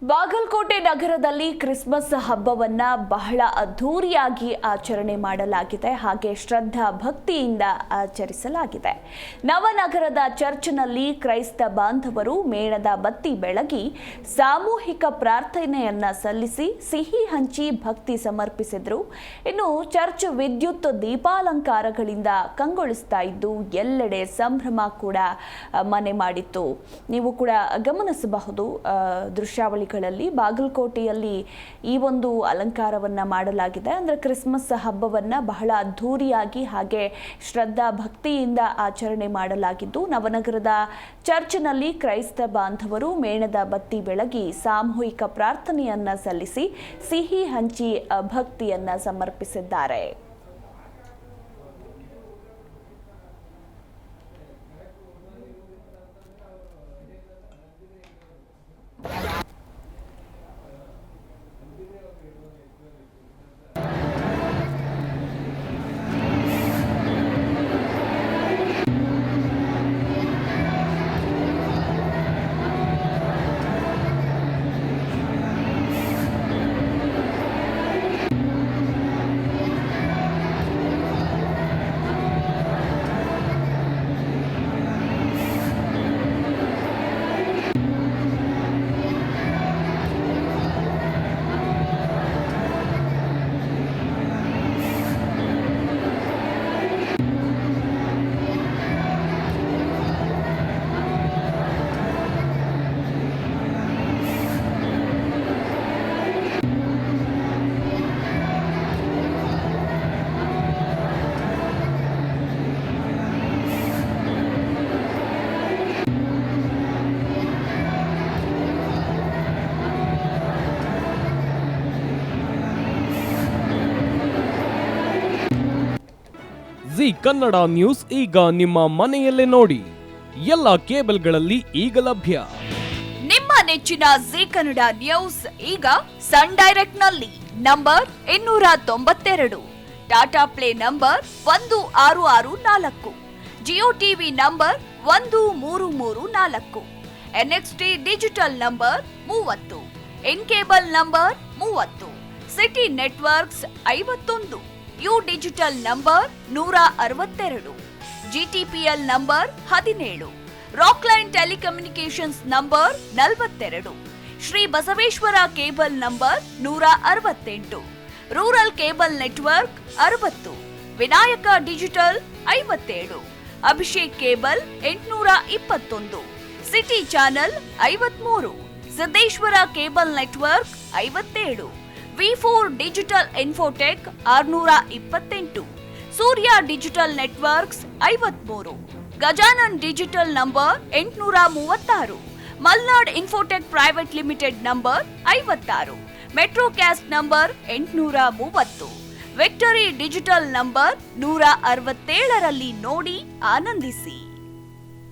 ಬಾಗಲಕೋಟೆ ನಗರದಲ್ಲಿ ಕ್ರಿಸ್ಮಸ್ ಹಬ್ಬವನ್ನ ಬಹಳ ಅದ್ಧೂರಿಯಾಗಿ ಆಚರಣೆ ಮಾಡಲಾಗಿದೆ. ಹಾಗೆ ಶ್ರದ್ಧಾ ಭಕ್ತಿಯಿಂದ ಆಚರಿಸಲಾಗಿದೆ. ನವನಗರದ ಚರ್ಚ್ನಲ್ಲಿ ಕ್ರೈಸ್ತ ಬಾಂಧವರು ಮೇಣದ ಬತ್ತಿ ಬೆಳಗಿ ಸಾಮೂಹಿಕ ಪ್ರಾರ್ಥನೆಯನ್ನ ಸಲ್ಲಿಸಿ ಸಿಹಿ ಹಂಚಿ ಭಕ್ತಿ ಸಮರ್ಪಿಸಿದ್ರು. ಇನ್ನು ಚರ್ಚ್ ವಿದ್ಯುತ್ ದೀಪಾಲಂಕಾರಗಳಿಂದ ಕಂಗೊಳಿಸ್ತಾ ಇದ್ದು ಎಲ್ಲೆಡೆ ಸಂಭ್ರಮ ಕೂಡ ಮನೆ ಮಾಡಿತ್ತು. ನೀವು ಕೂಡ ಗಮನಿಸಬಹುದು ದೃಶ್ಯಾವಳಿ ಬಾಗಲಕೋಟೆಯಲ್ಲಿ ಈ ಒಂದು ಅಲಂಕಾರವನ್ನ ಮಾಡಲಾಗಿದೆ. ಅಂದ್ರೆ ಕ್ರಿಸ್ಮಸ್ ಹಬ್ಬವನ್ನ ಬಹಳ ಅದ್ಧೂರಿಯಾಗಿ ಹಾಗೆ ಶ್ರದ್ಧಾ ಭಕ್ತಿಯಿಂದ ಆಚರಣೆ ಮಾಡಲಾಗಿದ್ದು ನವನಗರದ ಚರ್ಚ್ನಲ್ಲಿ ಕ್ರೈಸ್ತ ಬಾಂಧವರು ಮೇಣದ ಬತ್ತಿ ಬೆಳಗಿ ಸಾಮೂಹಿಕ ಪ್ರಾರ್ಥನೆಯನ್ನ ಸಲ್ಲಿಸಿ ಸಿಹಿ ಹಂಚಿ ಭಕ್ತಿಯನ್ನ ಸಮರ್ಪಿಸಿದ್ದಾರೆ. ಜಿ ಕನ್ನಡ ನ್ಯೂಸ್ ಈಗ ನಿಮ್ಮ ಮನೆಯಲ್ಲೇ ನೋಡಿ. ಎಲ್ಲ ಕೇಬಲ್ಗಳಲ್ಲಿ ಈಗ ಲಭ್ಯ. ನಿಮ್ಮ ನೆಚ್ಚಿನ ಜಿ ಕನ್ನಡ ನ್ಯೂಸ್ ಈಗ ಸನ್ ಡೈರೆಕ್ಟ್ ನಲ್ಲಿ number 292, Tata play number 1664, Jio TV number 1334, NXT digital number 30, in cable number 30, city networks 51, U digital number 162, GTPL number 17, Rockline telecommunications number 42, Shri Basaveshwara cable number 168, rural cable network 60, Vinayaka digital 57, Abhishek cable 821, city channel 53, Siddeshwara cable network 57, V4 digital Infotech 628, Surya digital networks 53, Gajanan digital number 836, Malnad infotech private limited number 56, metro cast number 830, victory digital number 167ರಲ್ಲಿ ನೋಡಿ ಆನಂದಿಸಿ.